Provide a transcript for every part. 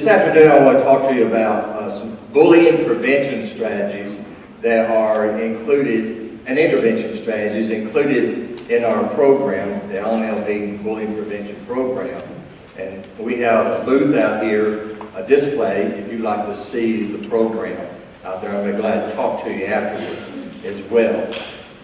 This afternoon I want to talk to you about some bullying prevention strategies that are included, and intervention strategies included in our program, the LNLB Bullying Prevention Program. And we have a booth out here, a display, if you'd like to see the program out there. I'll be glad to talk to you afterwards as well.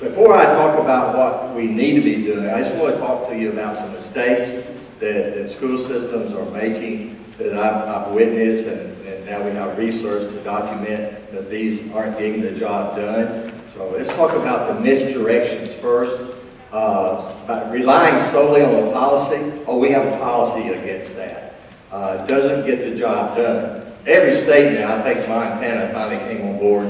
Before I talk about what we need to be doing, I just want to talk to you about some mistakes that school systems are making that I've witnessed, and now we have research to document that these aren't getting the job done. So let's talk about the misdirections first. About relying solely on the policy. Oh, we have a policy against that. Doesn't get the job done. Every state now, I think Montana finally came on board,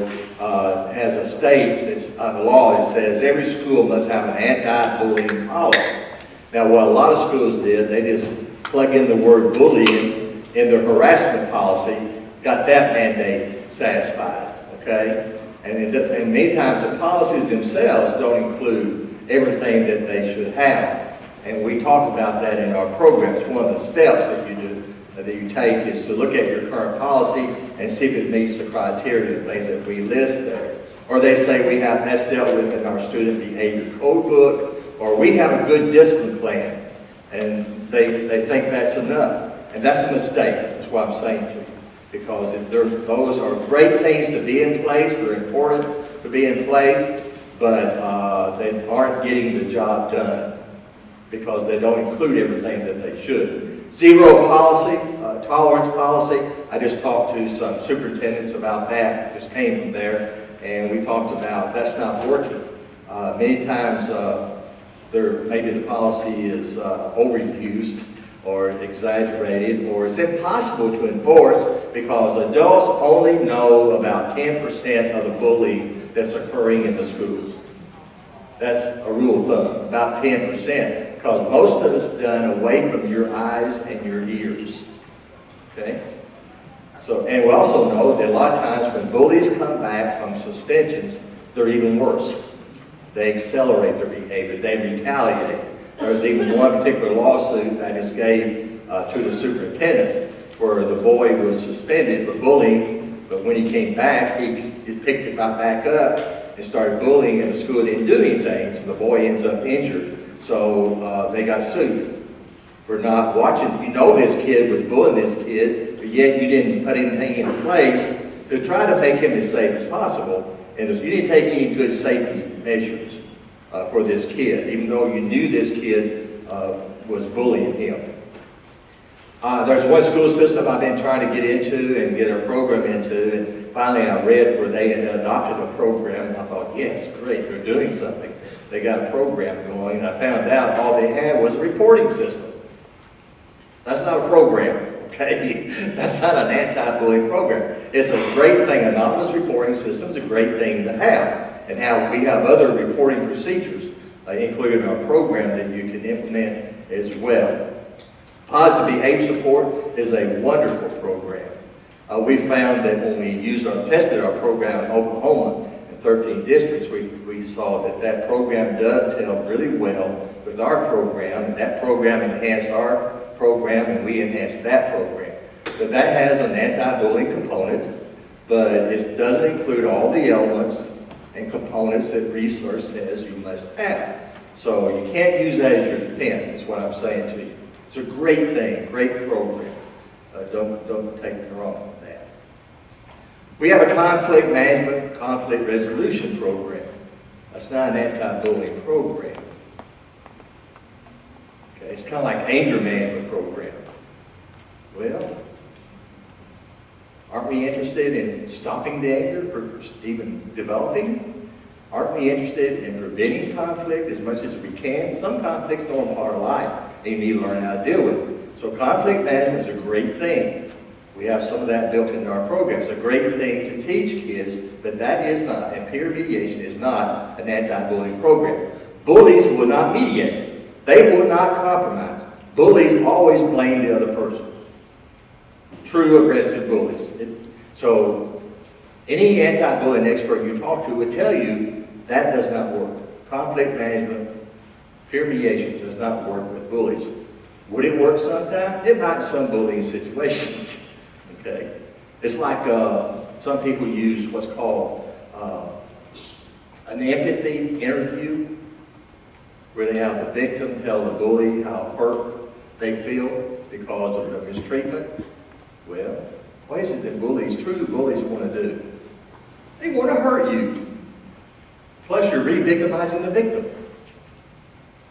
has a state that's a law that says every school must have an anti-bullying policy. Now, what a lot of schools did, they just plug in the word bullying in their harassment policy, got that mandate satisfied, okay? And many times the policies themselves don't include everything that they should have. And we talk about that in our programs. One of the steps that you do, that you take, is to look at your current policy and see if it meets the criteria, the things that we list there. Or they say we have that's dealt with in our student behavior code book, or we have a good discipline plan, and they think that's enough. And that's a mistake, that's what I'm saying to you. Because if those are great things to be in place, they're important to be in place, but they aren't getting the job done because they don't include everything that they should. Zero policy, tolerance policy. I just talked to some superintendents about that, just came from there, and we talked about that's not working. Many times maybe the policy is overused or exaggerated, or it's impossible to enforce because adults only know about 10% of the bullying that's occurring in the schools. That's a rule of thumb, about 10%, because most of it's done away from your eyes and your ears, okay? So, and we also know that a lot of times when bullies come back from suspensions, they're even worse. They accelerate their behavior, they retaliate. There was even one particular lawsuit I just gave to the superintendents where the boy was suspended for bullying, but when he came back, he picked it right back up and started bullying, and the school didn't do anything, so the boy ends up injured. So they got sued for not watching. You know this kid was bullying this kid, but yet you didn't put anything in place to try to make him as safe as possible, and you didn't take any good safety measures for this kid, even though you knew this kid was bullying him. There's one school system I've been trying to get into and get a program into, and finally I read where they had adopted a program, and I thought, yes, great, they're doing something. They got a program going, and I found out all they had was a reporting system. That's not a program, okay? That's not an anti-bullying program. It's a great thing. Anonymous reporting system is a great thing to have. And how we have other reporting procedures included in our program that you can implement as well. Positive behavior support is a wonderful program. We found that when we tested our program in Oklahoma in 13 districts, we saw that program dovetailed really well with our program, and that program enhanced our program, and we enhanced that program. But that has an anti-bullying component, but it doesn't include all the elements and components that research says you must have. So you can't use that as your defense, is what I'm saying to you. It's a great thing, great program. Don't take me wrong with that. We have a conflict management, conflict resolution program. That's not an anti-bullying program. Okay, it's kind of like anger management program. Well, aren't we interested in stopping the anger or even developing? Aren't we interested in preventing conflict as much as we can? Some conflicts go on part of life, and you need to learn how to deal with it. So conflict management is a great thing. We have some of that built into our program. It's a great thing to teach kids, but that is not, and peer mediation is not an anti-bullying program. Bullies will not mediate. They will not compromise. Bullies always blame the other person. True aggressive bullies. So any anti-bullying expert you talk to would tell you that does not work. Conflict management, peer mediation does not work with bullies. Would it work sometimes? It might in some bullying situations. Okay? It's like some people use what's called an empathy interview, where they have the victim tell the bully how hurt they feel because of the mistreatment. Well, what is it that true bullies want to do? They want to hurt you. Plus, you're re-victimizing the victim.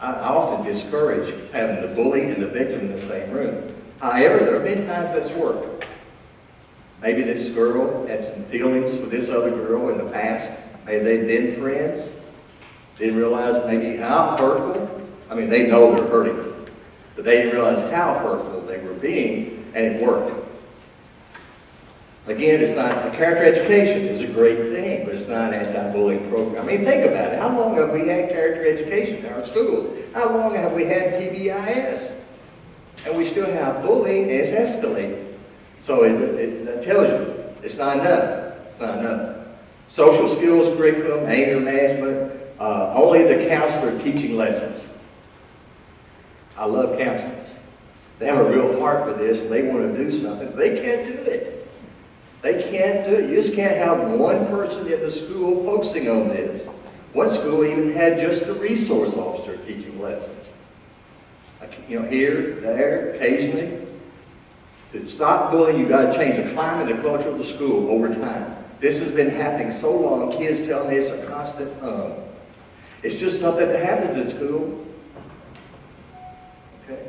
I often discourage having the bully and the victim in the same room. However, there have been times that's worked. Maybe this girl had some feelings with this other girl in the past. Maybe they've been friends. Didn't realize maybe how hurtful. I mean, they know they're hurting her, but they didn't realize how hurtful they were being, and it worked. Again, it's not, character education is a great thing, but it's not an anti-bullying program. I mean, think about it. How long have we had character education in our schools? How long have we had PBIS? And we still have bullying, and it's escalating. So it tells you it's not enough. It's not enough. Social skills curriculum, anger management, only the counselor teaching lessons. I love counselors. They have a real heart for this, and they want to do something. They can't do it. They can't do it. You just can't have one person in the school focusing on this. One school even had just a resource officer teaching lessons. Here, there, occasionally. To stop bullying, you've got to change the climate and the culture of the school over time. This has been happening so long, kids tell me it's a constant It's just something that happens at school. Okay?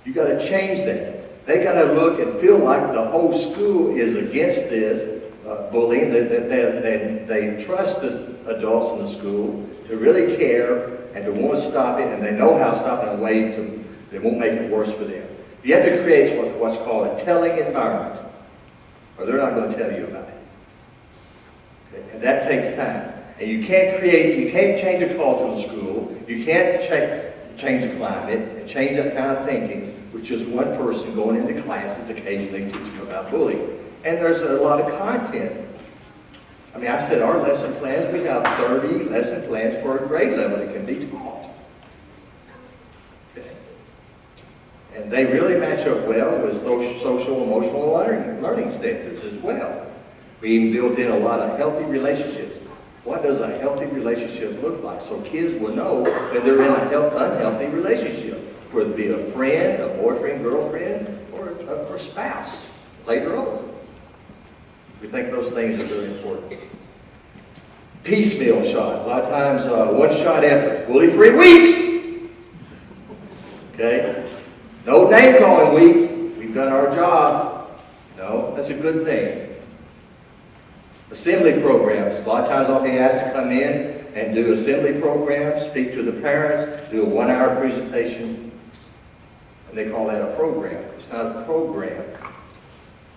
You got to change that. They got to look and feel like the whole school is against this bullying. They trust the adults in the school to really care and to want to stop it, and they know how to stop it in a way that won't make it worse for them. You have to create what's called a telling environment, or they're not going to tell you about it. Okay? And that takes time. And you can't change the culture of the school. You can't change the climate and change that kind of thinking with just one person going into classes occasionally teaching about bullying. And there's a lot of content. I mean, I said our lesson plans, we have 30 lesson plans per grade level that can be taught. Okay. And they really match up well with social emotional learning standards as well. We even built in a lot of healthy relationships. What does a healthy relationship look like? So kids will know that they're in an unhealthy relationship, whether it be a friend, a boyfriend, girlfriend, or a spouse later on. We think those things are very important. Piecemeal shot. A lot of times, one-shot effort. Bully-free week. Okay? No name-calling week. We've done our job. No, that's a good thing. Assembly programs. A lot of times I'll be asked to come in and do assembly programs, speak to the parents, do a 1-hour presentation, and they call that a program. It's not a program.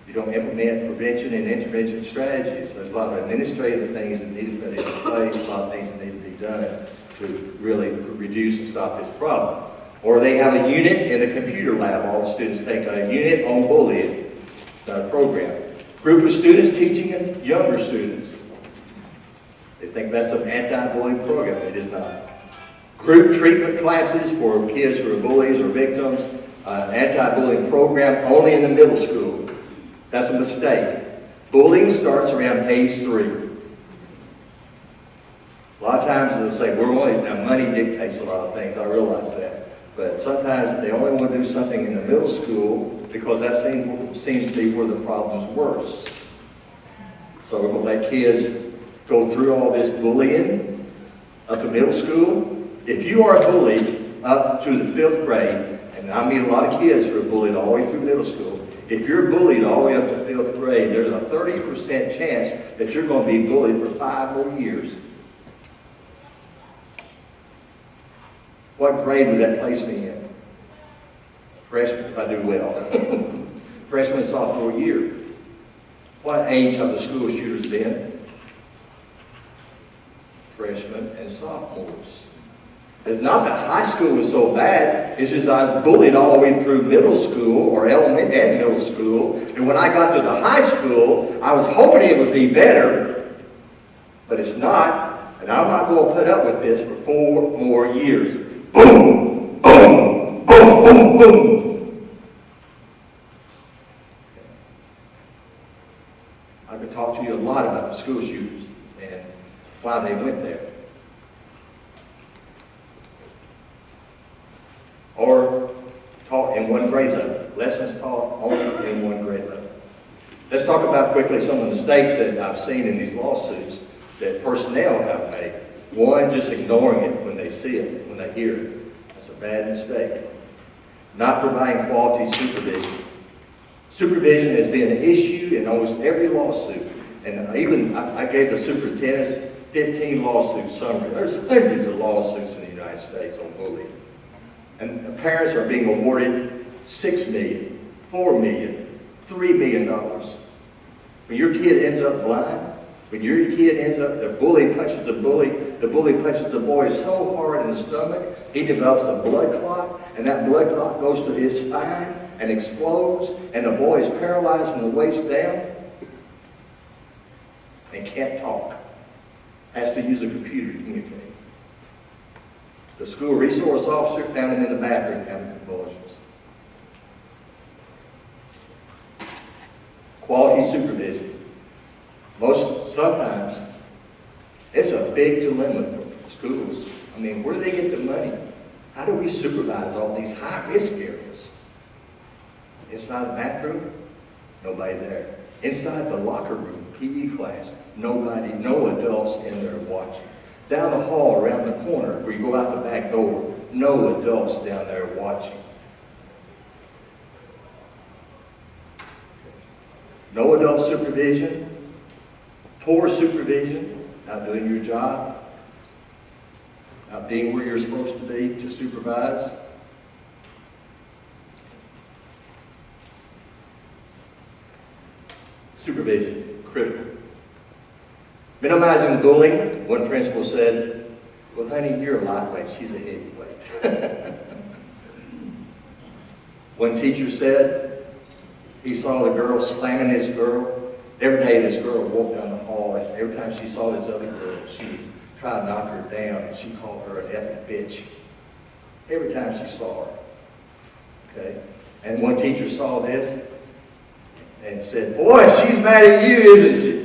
You don't implement prevention and intervention strategies. There's a lot of administrative things that need to be in place, a lot of things that need to be done to really reduce and stop this problem. Or they have a unit in the computer lab. All the students take a unit on bullying. It's not a program. Group of students teaching younger students. They think that's an anti-bullying program. It is not. Group treatment classes for kids who are bullies or victims. Anti-bullying program only in the middle school. That's a mistake. Bullying starts around age 3. A lot of times they'll say, now money dictates a lot of things. I realize that. But sometimes they only want to do something in the middle school because that seems to be where the problem's worse. So we're going to let kids go through all this bullying up to middle school. If you are bullied up to the 5th grade, and I meet a lot of kids who are bullied all the way through middle school, if you're bullied all the way up to 5th grade, there's a 30% chance that you're going to be bullied for 5 more years. What grade would that place me in? Freshman, if I do well. Freshman, sophomore year. What age have the school shooters been? Freshmen and sophomores. It's not that high school was so bad. It's just I was bullied all the way through middle school or elementary and middle school. And when I got to the high school, I was hoping it would be better, but it's not. And I'm not going to put up with this for 4 more years. Boom, boom, boom, boom, boom. I could talk to you a lot about the school shooters and why they went there. Or taught in one grade level. Lessons taught only in one grade level. Let's talk about quickly some of the mistakes that I've seen in these lawsuits that personnel have made. One, just ignoring it when they see it, when they hear it. That's a bad mistake. Not providing quality supervision. Supervision has been an issue in almost every lawsuit. And even, I gave the superintendents 15 lawsuit summary. There's hundreds of lawsuits in the United States on bullying. And the parents are being awarded $6 million, $4 million, $3 million. When your kid ends up blind, when your kid ends up, the bully punches the bully punches the boy so hard in the stomach, he develops a blood clot, and that blood clot goes to his spine and explodes, and the boy is paralyzed from the waist down and can't talk. Has to use a computer to communicate. The school resource officer found him in the bathroom having convulsions. Quality supervision. Sometimes, it's a big dilemma for schools. I mean, where do they get the money? How do we supervise all these high-risk areas? Inside the bathroom, nobody there. Inside the locker room, PE class, nobody, no adults in there watching. Down the hall, around the corner, where you go out the back door, no adults down there watching. No adult supervision, poor supervision, not doing your job, not being where you're supposed to be to supervise. Supervision, critical. Minimizing bullying, one principal said, well, honey, you're a lightweight, she's a heavyweight. One teacher said he saw the girl slamming this girl. Every day this girl walked down the hall, and every time she saw this other girl, she would try to knock her down, and she called her an effing bitch. Every time she saw her. Okay? And one teacher saw this and said, boy, she's mad at you, isn't she?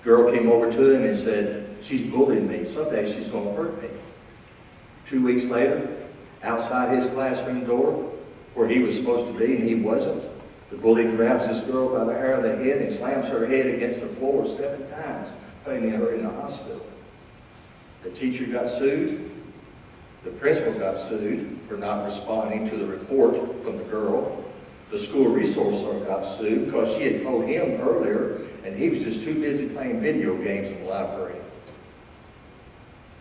The girl came over to him and said, she's bullying me. Someday she's going to hurt me. 2 weeks later, outside his classroom door, where he was supposed to be and he wasn't, the bully grabs this girl by the hair of the head and slams her head against the floor 7 times, putting her in the hospital. The teacher got sued. The principal got sued for not responding to the report from the girl. The school resource officer got sued because she had told him earlier and he was just too busy playing video games in the library.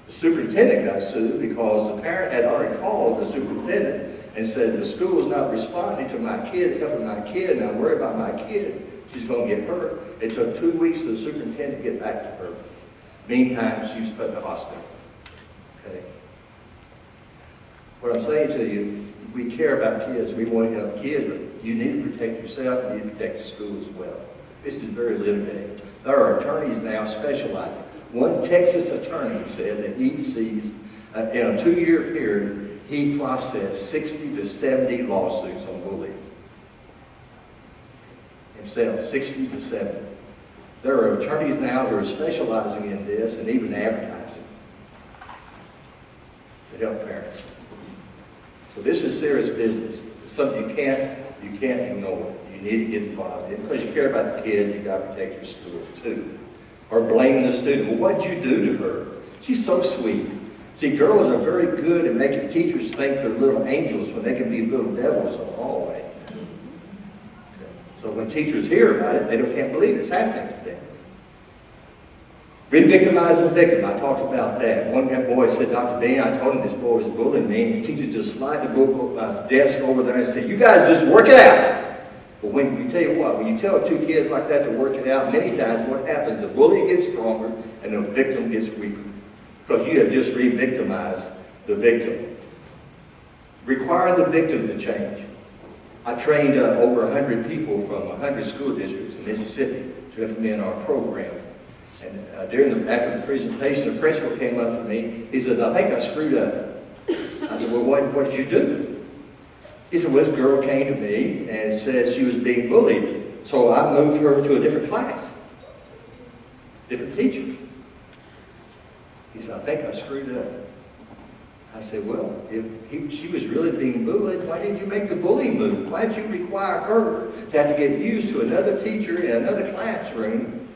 The superintendent got sued because the parent had already called the superintendent and said, the school is not responding to my kid, helping my kid, and I worry about my kid. She's going to get hurt. It took 2 weeks for the superintendent to get back to her. Meantime, she was put in the hospital. Okay? What I'm saying to you, we care about kids. We want to help kids, but you need to protect yourself. You need to protect the school as well. This is very limited. There are attorneys now specializing. One Texas attorney said that he sees, in a 2-year period, he processed 60 to 70 lawsuits on bullying. Himself, 60 to 70. There are attorneys now who are specializing in this and even advertising to help parents. So this is serious business. It's something you can't ignore. You need to get involved in because you care about the kid. You got to protect your school too. Or blaming the student. Well, what'd you do to her? She's so sweet. See, girls are very good at making teachers think they're little angels when they can be little devils in the hallway. Okay. So when teachers hear about it, they can't believe it's happening to them. Re-victimizing the victim, I talked about that. One boy said, Dr. Dean, I told him this boy was bullying me, and the teacher just slide the desk over there and say, you guys just work it out. But when you tell you what, when you tell 2 kids like that to work it out, many times what happens, the bully gets stronger and the victim gets weaker. Because you have just re-victimized the victim. Require the victim to change. I trained over 100 people from 100 school districts in Mississippi to implement our program. And after the presentation, the principal came up to me. He says, I think I screwed up. I said, well, what did you do? He said, well, this girl came to me and said she was being bullied So I moved her to a different class, different teacher. He said, I think I screwed up. I said, well, if she was really being bullied, why didn't you make the bullying move? Why did you require her to have to get used to another teacher in another classroom?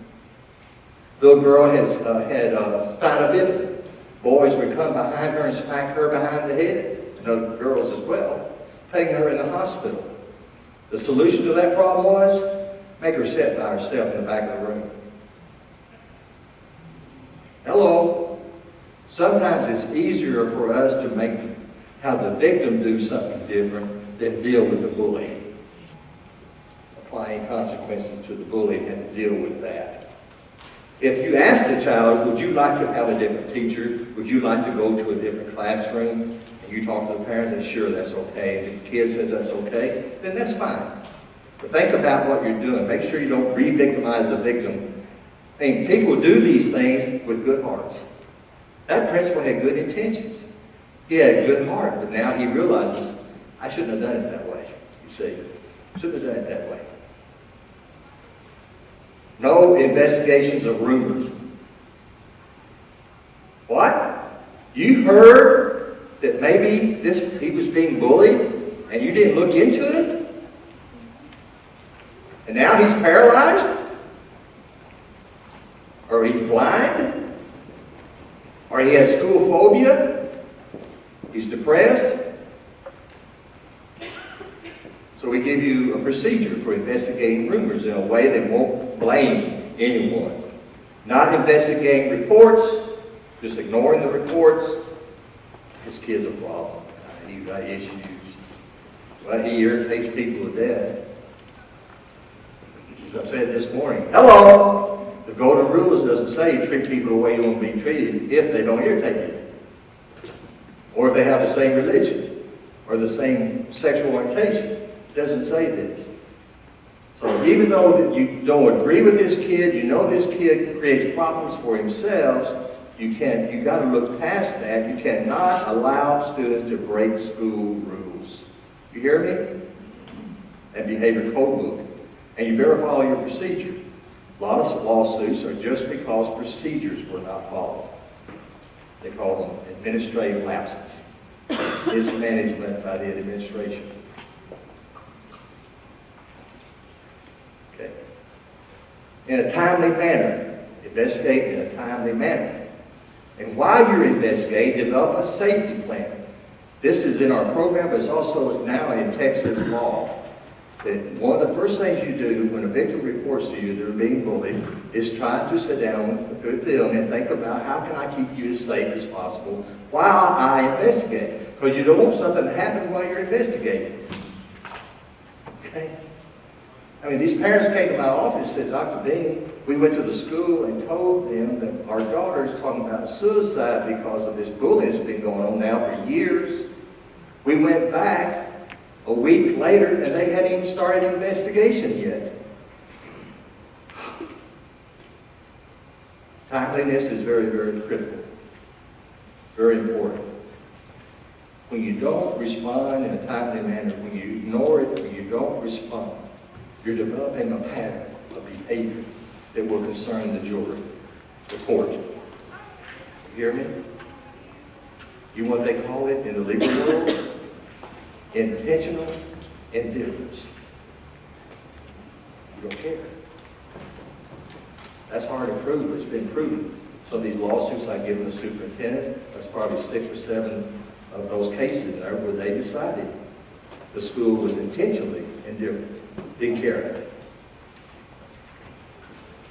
Little girl had spina bifida. Boys would come behind her and smack her behind the head, and other girls as well, taking her in the hospital. The solution to that problem was, make her sit by herself in the back of the room. Hello. Sometimes it's easier for us to have the victim do something different than deal with the bully. Applying consequences to the bully and have to deal with that. If you ask the child, would you like to have a different teacher? Would you like to go to a different classroom? And you talk to the parents and sure, that's okay. If the kid says that's okay, then that's fine. But think about what you're doing. Make sure you don't re-victimize the victim. I mean, people do these things with good hearts. That principal had good intentions. He had a good heart, but now he realizes, I shouldn't have done it that way. You see, shouldn't have done it that way. No investigations of rumors. What? You heard that maybe he was being bullied and you didn't look into it? And now he's paralyzed? Or he's blind? Or he has school phobia? He's depressed? So we give you a procedure for investigating rumors in a way that won't blame anyone. Not investigating reports, just ignoring the reports. This kid's a problem. He's got issues. Well, he irritates people to death. As I said this morning, hello! The golden rules doesn't say treat people the way you want to be treated if they don't irritate you. Or if they have the same religion or the same sexual orientation. It doesn't say this. So even though you don't agree with this kid, you know this kid creates problems for himself, you got to look past that. You cannot allow students to break school rules. You hear me? That behavior code book. And you better follow your procedure. A lot of lawsuits are just because procedures were not followed. They call them administrative lapses. Mismanagement by the administration. Okay. In a timely manner. Investigate in a timely manner. And while you're investigating, develop a safety plan. This is in our program, but it's also now in Texas law. That one of the first things you do when a victim reports to you they're being bullied is try to sit down with them and think about how can I keep you as safe as possible while I investigate. Because you don't want something to happen while you're investigating. Okay? I mean, these parents came to my office and said, Dr. Dean, we went to the school and told them that our daughter is talking about suicide because of this bullying that's been going on now for years. We went back a week later, and they hadn't even started an investigation yet. Timeliness is very, very critical. Very important. When you don't respond in a timely manner, when you ignore it, when you don't respond, you're developing a pattern of behavior that will concern the jury, the court. You hear me? You know what they call it in the legal world? Intentional indifference. You don't care. That's hard to prove, but it's been proven. Some of these lawsuits I've given the superintendent, there's probably 6 or 7 of those cases there where they decided the school was intentionally indifferent, didn't care about it.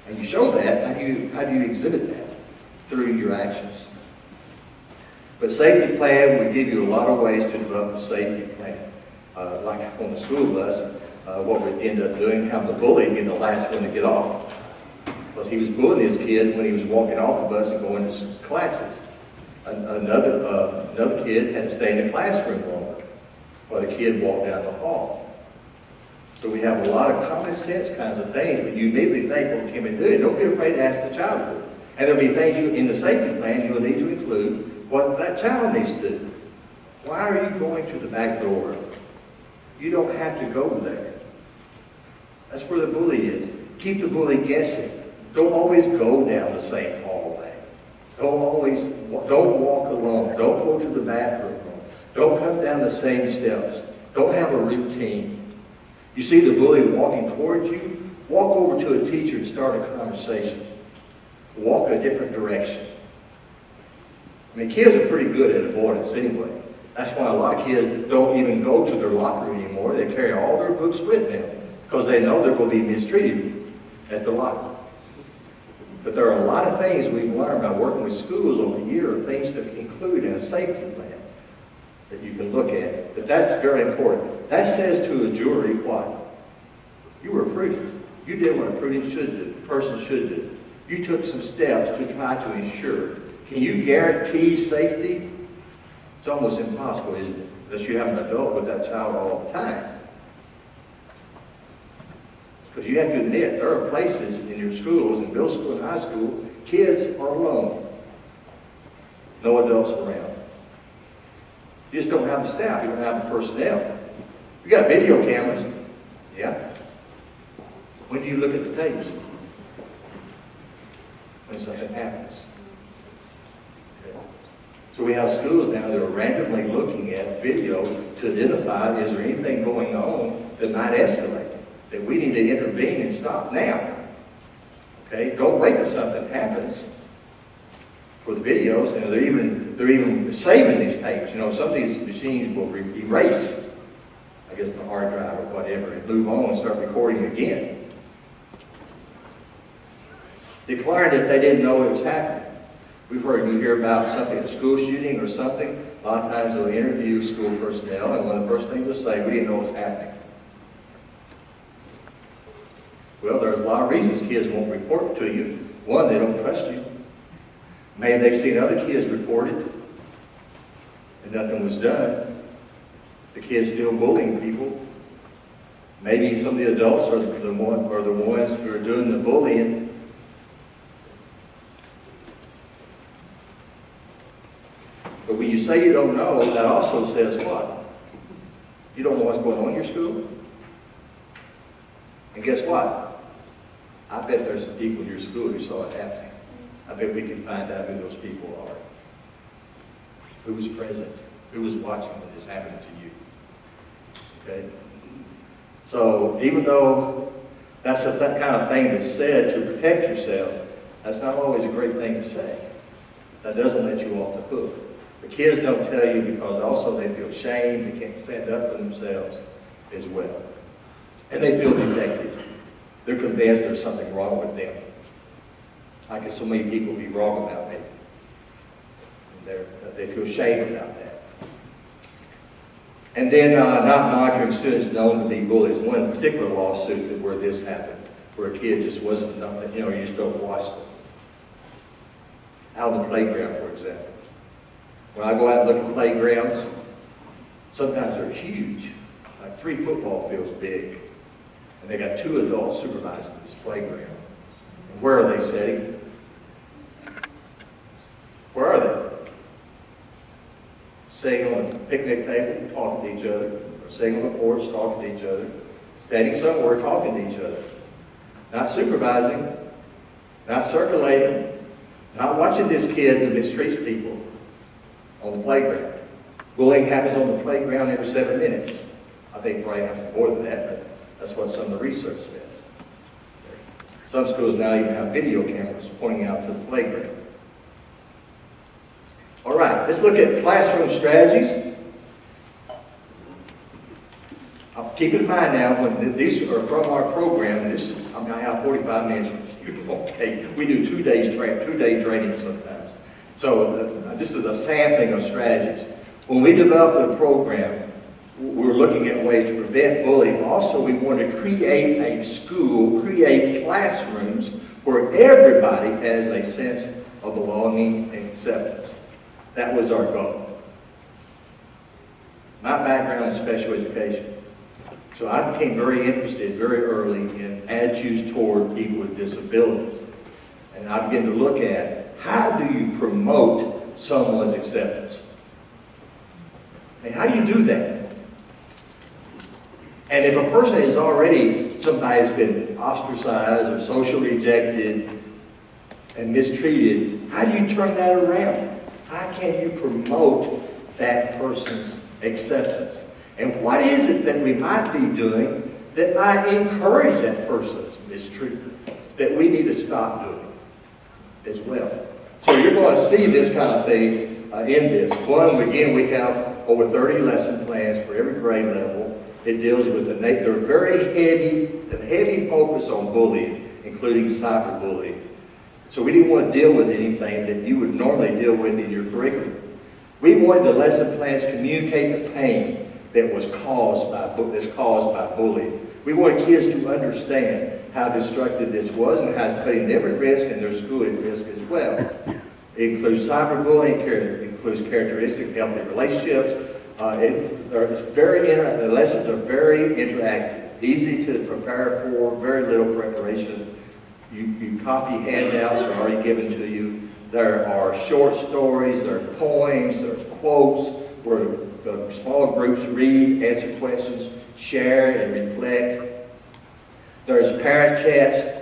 And you show that, how do you exhibit that? Through your actions. But safety plan, we give you a lot of ways to develop a safety plan. Like on the school bus, what we end up doing, having the bully be the last one to get off. Because he was bullying his kid when he was walking off the bus and going to classes. Another kid had to stay in the classroom longer while the kid walked down the hall. So we have a lot of common sense kinds of things, but you immediately think, well, can we do it? Don't be afraid to ask the child to do it. And there'll be things in the safety plan you'll need to include what that child needs to do. Why are you going to the back door? You don't have to go there. That's where the bully is. Keep the bully guessing. Don't always go down the same hallway. Don't walk alone. Don't go to the bathroom. Don't come down the same steps. Don't have a routine. You see the bully walking towards you, walk over to a teacher and start a conversation. Walk a different direction. I mean, kids are pretty good at avoidance anyway. That's why a lot of kids don't even go to their locker anymore. They carry all their books with them because they know they're going to be mistreated at the locker. But there are a lot of things we've learned by working with schools over the years, things to include in a safety plan that you can look at. But that's very important. That says to a jury what? You were prudent. You did what a prudent person should do. You took some steps to try to ensure. Can you guarantee safety? It's almost impossible, isn't it? Unless you have an adult with that child all the time. Because you have to admit, there are places in your schools, in middle school and high school, kids are alone. No adults around. You just don't have the staff. You don't have the personnel. You got video cameras. Yeah. When do you look at the tapes? When something happens. Okay. So we have schools now that are randomly looking at video to identify, is there anything going on that might escalate? That we need to intervene and stop now. Okay? Don't wait till something happens for the videos. You know, they're even saving these tapes. You know, some of these machines will erase, I guess, the hard drive or whatever, and move on and start recording again. Declaring that they didn't know it was happening. You hear about something, a school shooting or something. A lot of times they'll interview school personnel, and one of the first things they'll say, we didn't know it was happening. Well, there's a lot of reasons kids won't report to you. One, they don't trust you. Maybe they've seen other kids report it, and nothing was done. The kids still bullying people. Maybe some of the adults are the ones who are doing the bullying. But when you say you don't know, that also says what? You don't know what's going on in your school? And guess what? I bet there's some people in your school who saw it happening. I bet we can find out who those people are. Who was present? Who was watching when this happened to you? Okay? So even though that's that kind of thing that's said to protect yourselves, that's not always a great thing to say. That doesn't let you off the hook. The kids don't tell you because also they feel shame, they can't stand up for themselves as well. And they feel detected. They're convinced there's something wrong with them. How can so many people be wrong about me? They feel shame about that. And then not monitoring students known to be bullies. One particular lawsuit where this happened, where a kid just wasn't, you just don't watch them. Out on the playground, for example. When I go out and look at playgrounds, sometimes they're huge, like 3 football fields big. And they got 2 adults supervising this playground. And where are they sitting? Where are they? Sitting on a picnic table, talking to each other. Or sitting on the porch, talking to each other. Standing somewhere, talking to each other. Not supervising. Not circulating. Not watching this kid who mistreats people on the playground. Bullying happens on the playground every 7 minutes. I think probably more than that, but that's what some of the research says. Some schools now even have video cameras pointing out to the playground. All right, let's look at classroom strategies. Keep in mind now, when these are from our program, I have 45 minutes with you. Okay, we do 2 day training sometimes. So this is a sampling of strategies. When we develop a program, we're looking at ways to prevent bullying. Also, we want to create a school, create classrooms where everybody has a sense of belonging and acceptance. That was our goal. My background is special education. So I became very interested very early in attitudes toward people with disabilities. And I began to look at how do you promote someone's acceptance? And how do you do that? And if a person is already, somebody's been ostracized or socially rejected and mistreated, how do you turn that around? How can you promote that person's acceptance? And what is it that we might be doing that might encourage that person's mistreatment that we need to stop doing as well? So you're going to see this kind of thing in this. One, again, we have over 30 lesson plans for every grade level. It deals with they're very heavy focus on bullying, including cyberbullying. So we didn't want to deal with anything that you would normally deal with in your curriculum. We wanted the lesson plans to communicate the pain that was caused by bullying. We wanted kids to understand how destructive this was and how it's putting them at risk and their school at risk as well. It includes cyberbullying, it includes characteristics of healthy relationships. The lessons are very interactive, easy to prepare for, very little preparation. You copy handouts that are already given to you. There are short stories, there are poems, there's quotes where the small groups read, answer questions, share, and reflect. There's parent chats.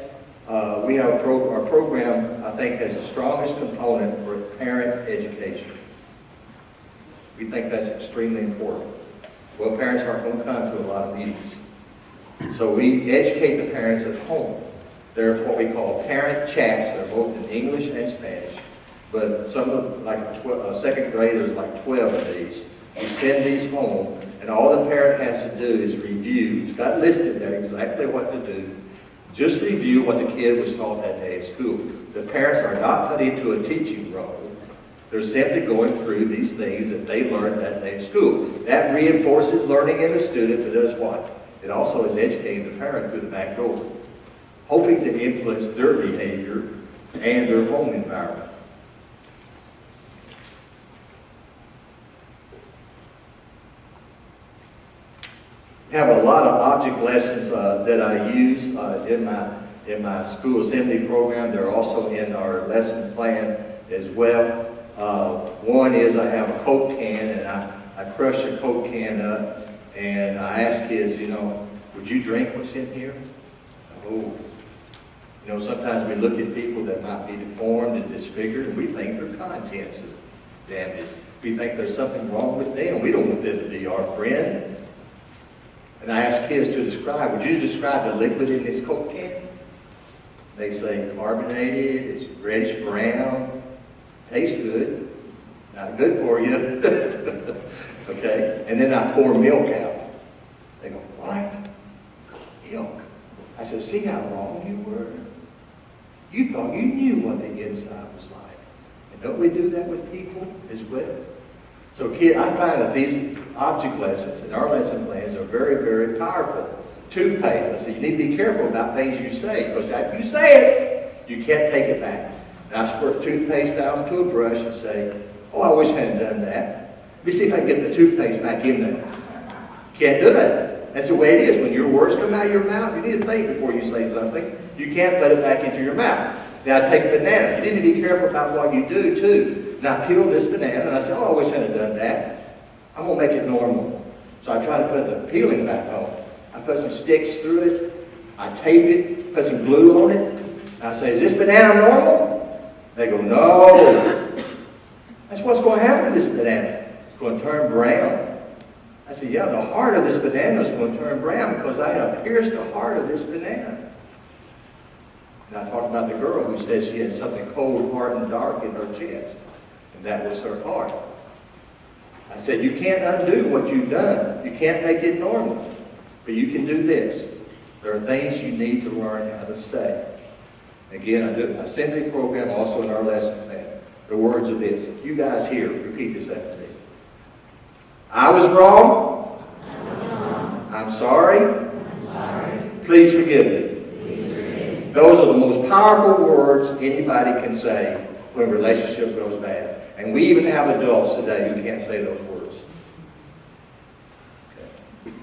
We have our program, I think, has the strongest component for parent education. We think that's extremely important. Well, parents aren't going to come to a lot of meetings. So we educate the parents at home. There's what we call parent chats. They're both in English and Spanish. But some of, like second grade, there's like 12 of these. You send these home, and all the parent has to do is review. It's got listed there exactly what to do. Just review what the kid was taught that day at school. The parents are not put into a teaching role. They're simply going through these things that they learned that day at school. That reinforces learning in the student, but does what? It also is educating the parent through the back door, hoping to influence their behavior and their home environment. I have a lot of object lessons that I use in my school assembly program. They're also in our lesson plan as well. One is I have a Coke can, and I crush a Coke can up, and I ask kids, would you drink what's in here? Oh. Sometimes we look at people that might be deformed and disfigured, and we think their contents is damaged. We think there's something wrong with them. We don't want them to be our friend. And I ask kids to describe, would you describe the liquid in this Coke can? They say carbonated, it's reddish brown, tastes good, not good for you. Okay? And then I pour milk out. They go, what? Milk? I said, see how wrong you were? You thought you knew what the inside was like. And don't we do that with people as well? So I find that these object lessons and our lesson plans are very, very powerful. Toothpaste, I said, you need to be careful about things you say, because after you say it, you can't take it back. And I squirt toothpaste out into a brush and say, oh, I wish I hadn't done that. Let me see if I can get the toothpaste back in there. Can't do it. That's the way it is. When your words come out of your mouth, you need to think before you say something. You can't put it back into your mouth. Now I take a banana. You need to be careful about what you do, too. And I peel this banana, and I say, oh, I wish I had done that. I'm going to make it normal. So I try to put the peeling back on. I put some sticks through it. I tape it, put some glue on it. And I say, is this banana normal? They go, no. That's what's going to happen to this banana. It's going to turn brown. I said, yeah, the heart of this banana is going to turn brown because I have pierced the heart of this banana. And I talked about the girl who said she had something cold, hard, and dark in her chest. And that was her heart. I said, you can't undo what you've done. You can't make it normal. But you can do this. There are things you need to learn how to say. Again, I do an assembly program also in our lesson plan. The words are this. You guys here, repeat this after me. I was wrong. I'm sorry. Please forgive me. Those are the most powerful words anybody can say when a relationship goes bad. And we even have adults today who can't say those words. Okay.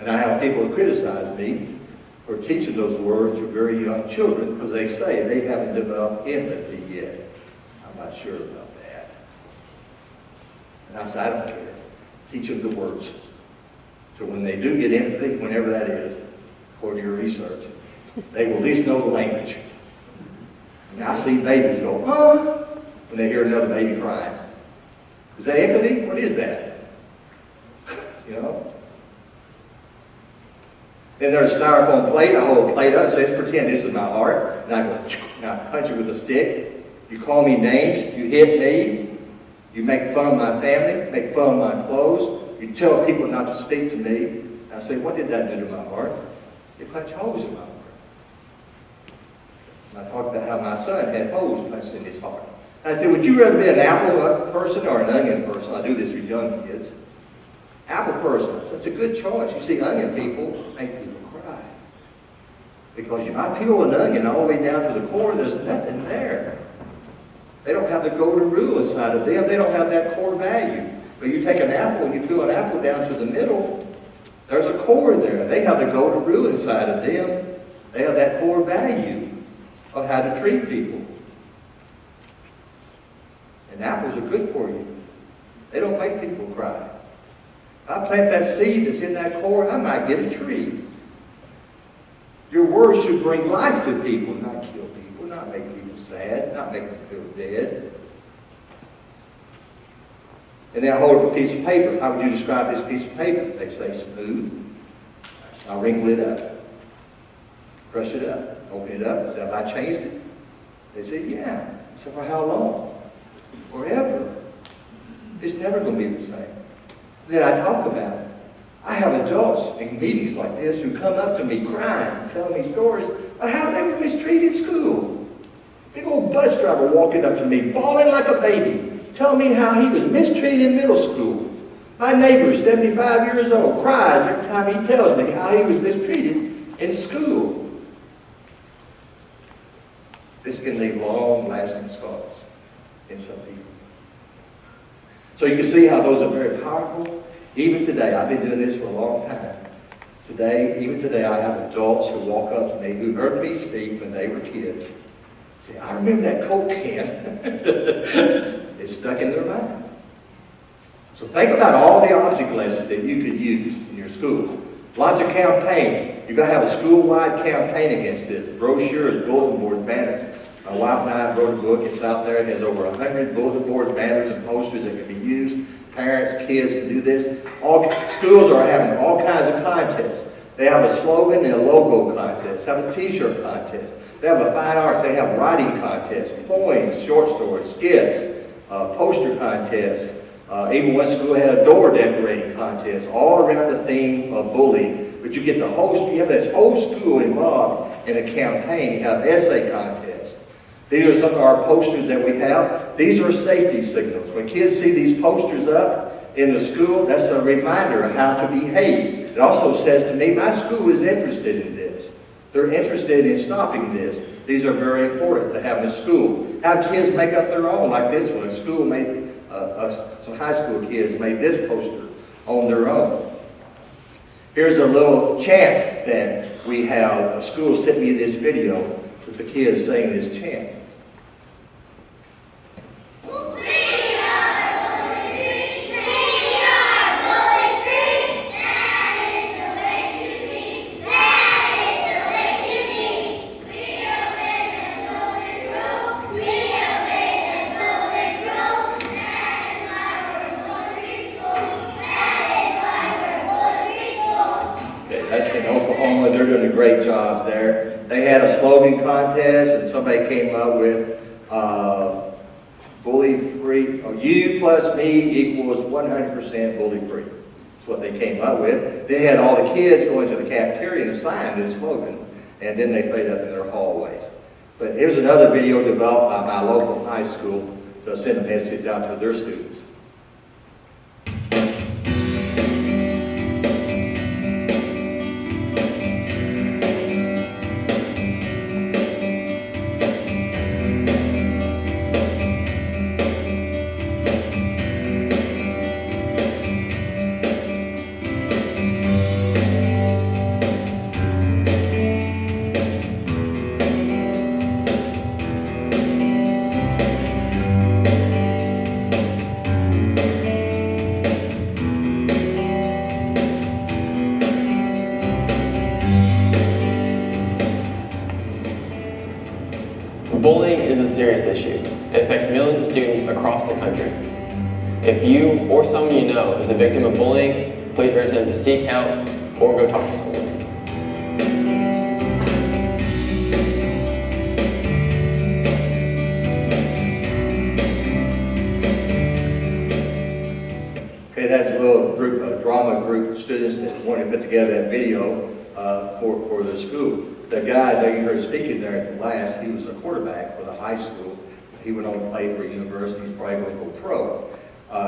And I have people who criticize me for teaching those words to very young children because they say they haven't developed empathy yet. I'm not sure about that. And I said, I don't care. Teach them the words. So when they do get empathy, whenever that is, according to your research, they will at least know the language. And I see babies go, huh, when they hear another baby crying. Is that empathy? What is that? You know? Then there's a styrofoam plate. I hold a plate up and says, pretend this is my heart. And I go, and I punch it with a stick. You call me names. You hit me. You make fun of my family. Make fun of my clothes. You tell people not to speak to me. I say, what did that do to my heart? It punched holes in my heart. And I talked about how my son had holes punched in his heart. I said, would you rather be an apple person or an onion person? I do this with young kids. Apple person, that's a good choice. You see, onion people make people cry. Because you might peel an onion all the way down to the core, there's nothing there. They don't have the golden rule inside of them. They don't have that core value. But you take an apple and you peel an apple down to the middle, there's a core there. They have the golden rule inside of them. They have that core value of how to treat people. And apples are good for you. They don't make people cry. I plant that seed that's in that core, I might get a tree. Your words should bring life to people, not kill people, not make people sad, not make them feel dead. And then I hold up a piece of paper. How would you describe this piece of paper? They say smooth. I'll wrinkle it up. Crush it up. Open it up. Say, have I changed it? They say, yeah. I said, for how long? Forever. It's never going to be the same. Then I talk about it. I have adults in meetings like this who come up to me crying, telling me stories of how they were mistreated in school. Big old bus driver walking up to me, bawling like a baby, telling me how he was mistreated in middle school. My neighbor, 75 years old, cries every time he tells me how he was mistreated in school. This can leave long-lasting scars in some people. So you can see how those are very powerful. Even today, I've been doing this for a long time. Even today, I have adults who walk up to me who heard me speak when they were kids. Say, I remember that Coke can. It's stuck in their mind. So think about all the object lessons that you could use in your school. Lots of campaigning. You've got to have a school-wide campaign against this. Brochures, bulletin board, banners. My wife and I wrote a book. It's out there. It has over 100 bulletin board banners and posters that can be used. Parents, kids can do this. All schools are having all kinds of contests. They have a slogan and a logo contest. They have a t-shirt contest. They have a fine arts. They have writing contests, poems, short stories, skits, poster contests. Even one school had a door decorating contest, all around the theme of bullying. But you get the whole, you have this whole school involved in a campaign. You have essay contests. These are some of our posters that we have. These are safety signals. When kids see these posters up in the school, that's a reminder of how to behave. It also says to me, my school is interested in this. They're interested in stopping this. These are very important to have in a school. Have kids make up their own, like this one. A school made, some high school kids made this poster on their own. Here's a little chant that we have. A school sent me this video with the kids saying this chant. That's in Oklahoma. They're doing a great job there. They had a slogan contest, and somebody came up with bully-free. You plus me equals 100% bully-free. That's what they came up with. They had all the kids go into the cafeteria and sign this slogan, and then they played up in their hallways. But here's another video developed by my local high school to send a message out to their students. Bullying is a serious issue. It affects millions of students across the country. If you or someone you know is a victim of bullying, please urge them to seek help or go talk to someone. Okay, that's a little group, a drama group of students that wanted to put together that video for the school. The guy that you heard speaking there at the last, he was a quarterback for the high school. He went on to play for a university. He's probably going to go pro.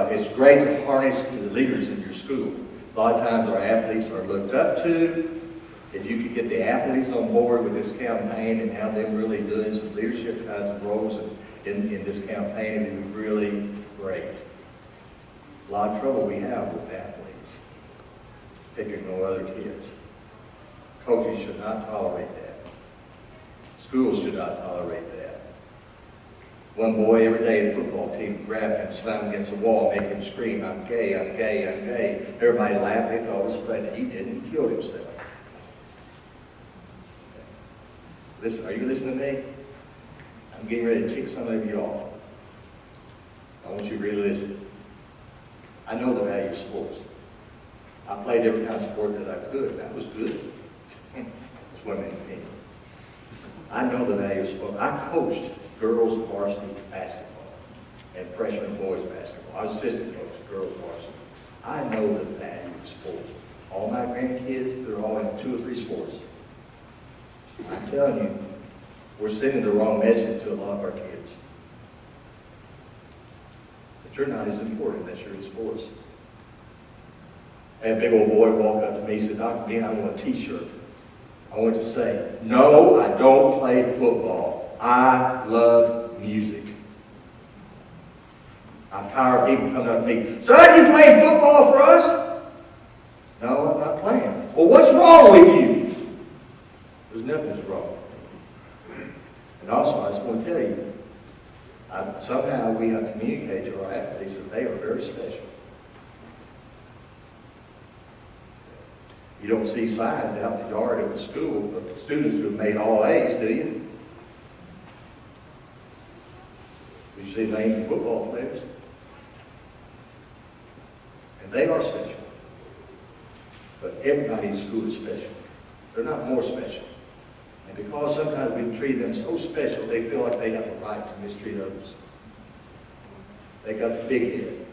It's great to harness the leaders in your school. A lot of times our athletes are looked up to. If you could get the athletes on board with this campaign and have them really doing some leadership kinds of roles in this campaign, it would be really great. A lot of trouble we have with athletes picking on other kids. Coaches should not tolerate that. Schools should not tolerate that. One boy every day, the football team grabbed him, slammed him against the wall, make him scream, "I'm gay, I'm gay, I'm gay." Everybody laughing, thought it was funny. He didn't. He killed himself. Listen, are you listening to me? I'm getting ready to kick some of you off. I want you to really listen. I know the value of sports. I played every kind of sport that I could. That was good. That's what it means to me. I know the value of sport. I coached girls varsity basketball and freshman boys basketball. I was assistant coach of girls varsity. I know the value of sport. All my grandkids, they're all in 2 or 3 sports. I'm telling you, we're sending the wrong message to a lot of our kids. But you're not as important as you're in sports. I had a big old boy walk up to me and said, "Dr. Bean, I want a t-shirt." I want to say, "No, I don't play football. I love music." I'm tired of people coming up to me, "Son, you playing football for us?" "No, I'm not playing." "Well, what's wrong with you?" There's nothing's wrong. And also, I just want to tell you, somehow we have to communicate to our athletes that they are very special. You don't see signs out in the yard of the school of the students who have made all A's, do you? You see names of football players. And they are special. But everybody in school is special. They're not more special. And because sometimes we treat them so special, they feel like they have a right to mistreat others. They got the big head.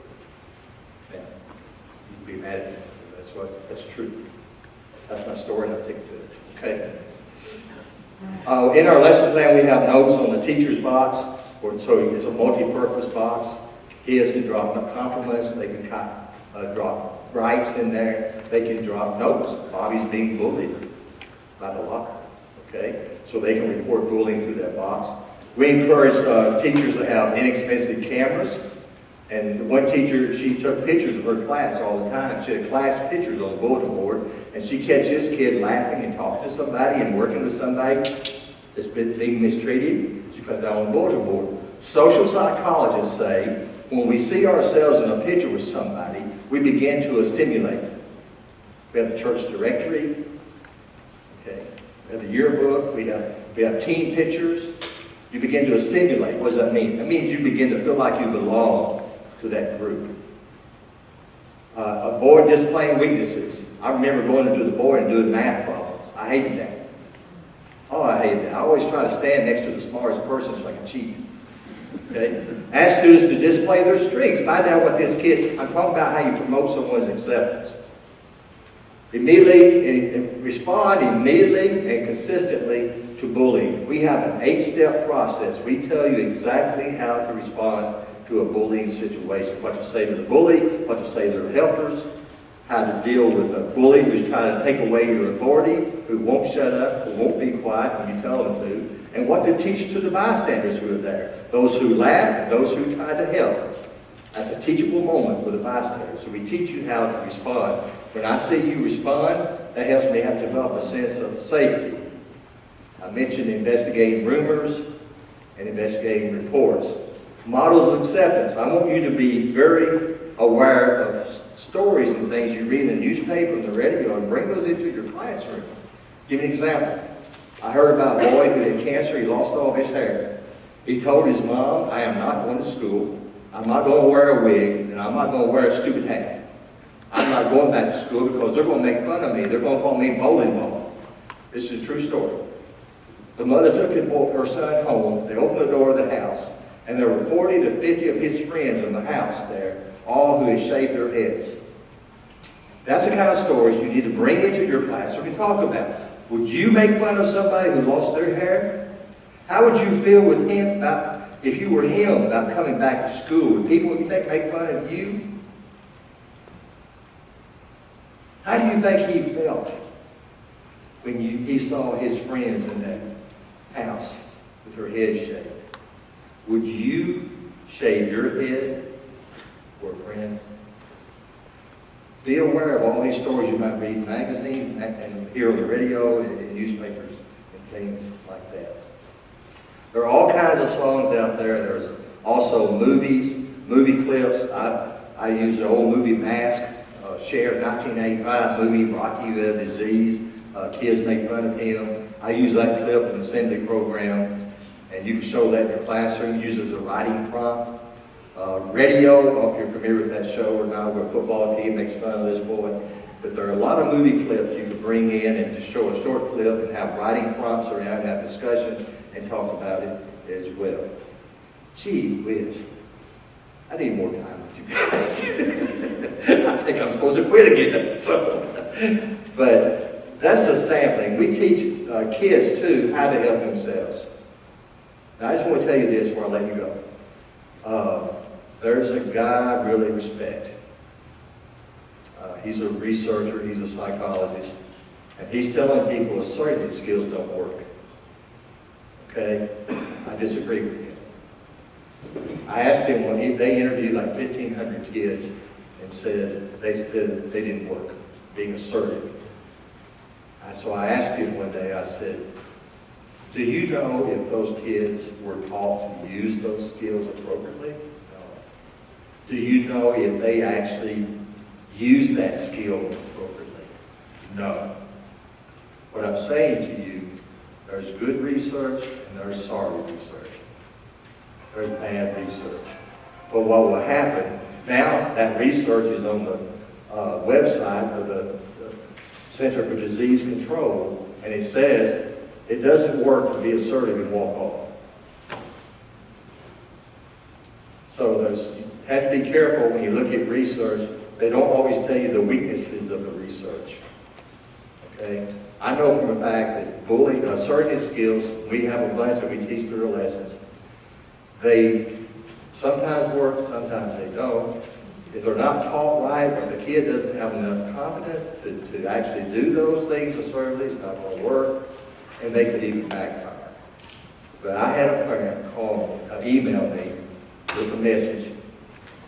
Now, you can be mad at me. That's true. That's my story, and I'll take it to it. Okay. In our lesson plan, we have notes on the teacher's box. So it's a multi-purpose box. Kids can drop compliments. They can drop gripes in there. They can drop notes. Bobby's being bullied by the locker. Okay? So they can report bullying through that box. We encourage teachers to have inexpensive cameras. And one teacher, she took pictures of her class all the time. She had class pictures on the bulletin board, and she catch this kid laughing and talking to somebody and working with somebody that's been being mistreated. She put that on the bulletin board. Social psychologists say when we see ourselves in a picture with somebody, we begin to assimilate. We have the church directory. Okay. We have the yearbook. We have team pictures. You begin to assimilate. What does that mean? That means you begin to feel like you belong to that group. Avoid displaying weaknesses. I remember going into the board and doing math problems. I hated that. Oh, I hated that. I always try to stand next to the smartest person so I can cheat. Okay? Ask students to display their strengths. Find out what this kid, I'm talking about how you promote someone's acceptance. Respond immediately and consistently to bullying. We have an 8-step process. We tell you exactly how to respond to a bullying situation. What to say to the bully, what to say to their helpers, how to deal with a bully who's trying to take away your authority, who won't shut up, who won't be quiet when you tell them to, and what to teach to the bystanders who are there, those who laugh and those who try to help. That's a teachable moment for the bystanders. So we teach you how to respond. When I see you respond, that helps me have to develop a sense of safety. I mentioned investigating rumors and investigating reports. Models of acceptance. I want you to be very aware of stories and things you read in the newspaper and the radio and bring those into your classroom. Give an example. I heard about a boy who had cancer. He lost all his hair. He told his mom, I am not going to school. I'm not going to wear a wig, and I'm not going to wear a stupid hat. I'm not going back to school because they're going to make fun of me. They're going to call me bowling ball. This is a true story. The mother took her son home. They opened the door of the house, and there were 40 to 50 of his friends in the house there, all who had shaved their heads. That's the kind of stories you need to bring into your classroom and talk about. Would you make fun of somebody who lost their hair? How would you feel with him if you were him about coming back to school? Would people you think make fun of you? How do you think he felt when he saw his friends in that house with their heads shaved? Would you shave your head for a friend? Be aware of all these stories you might read in magazines and hear on the radio and in newspapers and things like that. There are all kinds of songs out there. There's also movies, movie clips. I use the old movie Mask, shared 1985 movie, Rocky the Disease. Kids make fun of him. I use that clip in the assembly program, and you can show that in your classroom. Use it as a writing prompt. Radio, I don't know if you're familiar with that show or not, where a football team makes fun of this boy. But there are a lot of movie clips you can bring in and just show a short clip and have writing prompts around, have discussion, and talk about it as well. Gee whiz, I need more time with you guys. I think I'm supposed to quit again. But that's a sampling. We teach kids, too, how to help themselves. Now, I just want to tell you this before I let you go. There's a guy I really respect. He's a researcher, he's a psychologist, and he's telling people certain skills don't work. Okay? I disagree with him. I asked him when they interviewed like 1,500 kids and said they didn't work, being assertive. So I asked him one day, I said, do you know if those kids were taught to use those skills appropriately? No. Do you know if they actually use that skill appropriately? No. What I'm saying to you, there's good research and there's sorry research. There's bad research. But what will happen, now that research is on the website of the Center for Disease Control, and it says it doesn't work to be assertive and walk off. So you have to be careful when you look at research. They don't always tell you the weaknesses of the research. Okay? I know from the fact that bullying, assertive skills, we have a bunch that we teach through our lessons. They sometimes work, sometimes they don't. If they're not taught right, or the kid doesn't have enough confidence to actually do those things assertively, it's not going to work, and they could even backfire. But I had a parent email me with a message,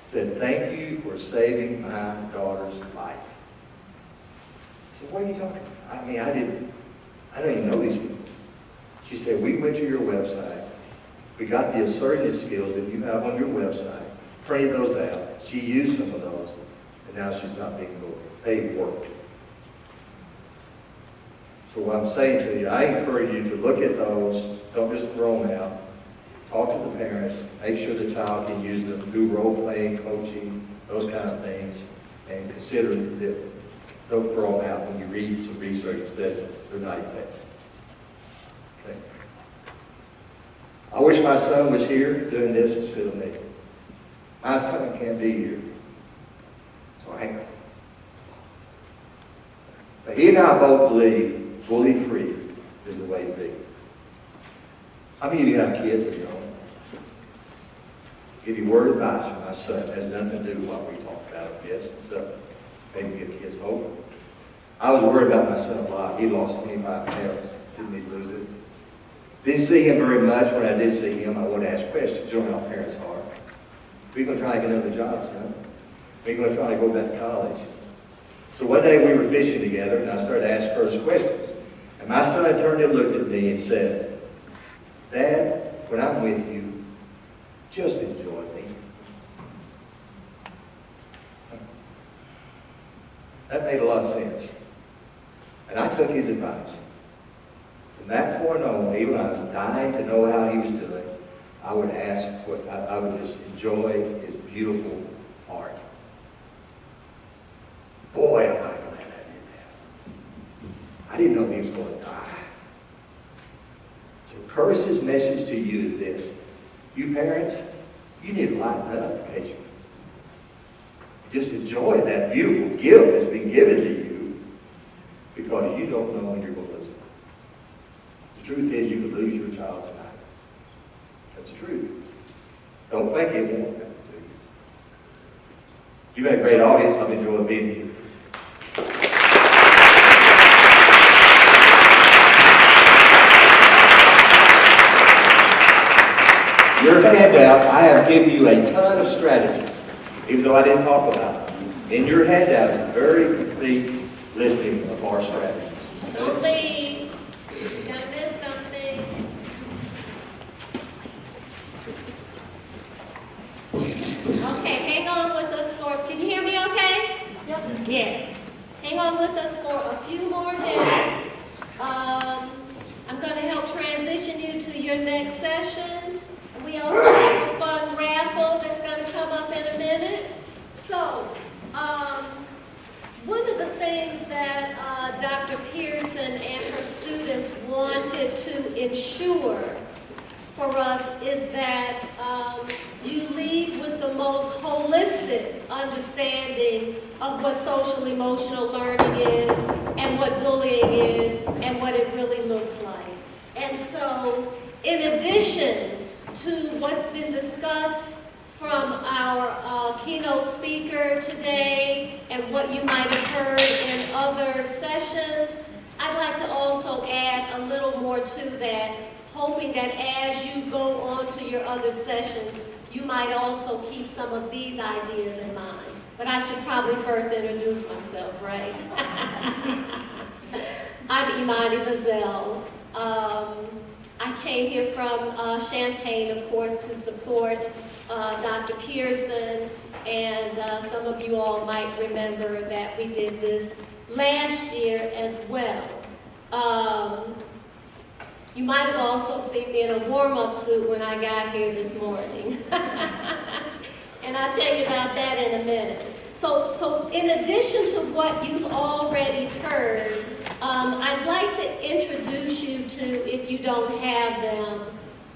said, thank you for saving my daughter's life. I said, what are you talking about? I mean, I don't even know these people. She said, we went to your website. We got the assertive skills that you have on your website, printed those out. She used some of those, and now she's not being bullied. They worked. So what I'm saying to you, I encourage you to look at those. Don't just throw them out. Talk to the parents. Make sure the child can use them. Do role-playing, coaching, those kind of things. And consider that don't throw them out when you read some research that says they're not effective. Okay. I wish my son was here doing this instead of me. My son can't be here. So hang on. But he and I both believe bully-free is the way to be. How many of you have kids of your own? Give you word of advice from my son. It has nothing to do with what we talk about, yes, so maybe give kids hope. I was worried about my son a lot. He lost 25 pounds. Didn't he lose it? Didn't see him very much. When I did see him, I would ask questions. You know how parents are. We're going to try to get another job, son. We're going to try to go back to college. So one day we were fishing together, and I started asking first questions. And my son turned and looked at me and said, Dad, when I'm with you, just enjoy me. That made a lot of sense. And I took his advice. From From that point on, even when I was dying to know how he was doing, I would ask, I would just enjoy his beautiful art. Boy, am I glad I did that. I didn't know he was going to die. So Curtis's message to you is this. You parents, you need to lighten up occasionally. Just enjoy that beautiful gift that's been given to you, because you don't know when you're going to lose it. The truth is, you could lose your child tonight. That's the truth. Don't think it won't happen to you. You've had a great audience. I've enjoyed being here. Your handout, I have given you a ton of strategies, even though I didn't talk about them. In your handout is a very complete listing of our strategies. Don't leave. You're gonna miss something. Okay, hang on with us for, can you hear me okay? Yep. Yeah. Hang on with us for a few more minutes. I'm gonna help transition you to your next sessions. We also have a fun raffle that's gonna come up in a minute. So, one of the things that Dr. Pearson and her students wanted to ensure for us is that you leave with the most holistic understanding of what social emotional learning is and what bullying is and what it really looks like. And so, in addition to what's been discussed from our keynote speaker today and what you might have heard in other sessions, I'd like to also add a little more to that, hoping that as you go on to your other sessions, you might also keep some of these ideas in mind. But I should probably first introduce myself, right? I'm Imani Bazell. I came here from Champaign, of course, to support Dr. Pearson, and some of you all might remember that we did this last year as well. You might have also seen me in a warm-up suit when I got here this morning. And I'll tell you about that in a minute. So in addition to what you've already heard, I'd like to introduce you to, if you don't have them,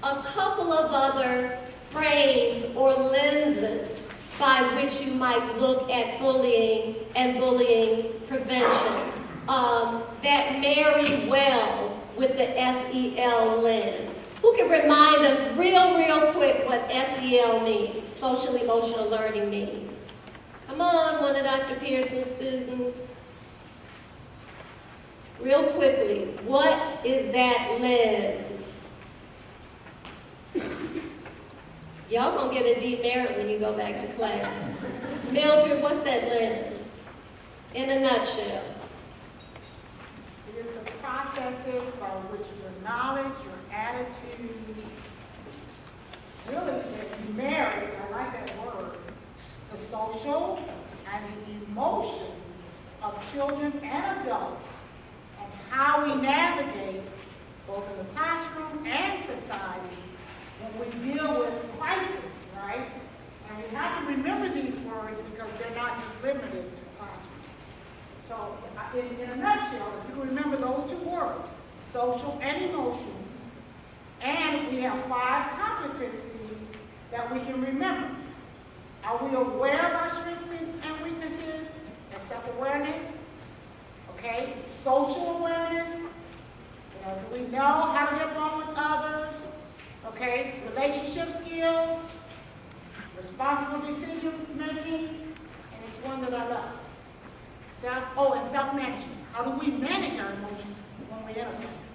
a couple of other frames or lenses by which you might look at bullying and bullying prevention that marry well with the SEL lens. Who can remind us real quick what SEL means, social emotional learning means? Come on, one of Dr. Pearson's students. Real quickly, what is that lens? Y'all gonna get a demerit when you go back to class. Mildred, what's that lens? In a nutshell. It is the processes by which your knowledge, your attitudes, really that marry, I like that word, the social and the emotions of children and adults, and how we navigate both in the classroom and society when we deal with crisis, right? And we have to remember these words because they're not just limited to the classroom. So in a nutshell, if you remember those two words, social and emotions, and we have 5 competencies that we can remember. Are we aware of our strengths and weaknesses and self-awareness? Okay, social awareness. Do we know how to get along with others? Okay, relationship skills, responsible decision making, and it's one that I love. And self-management. How do we manage our emotions when we're in a place?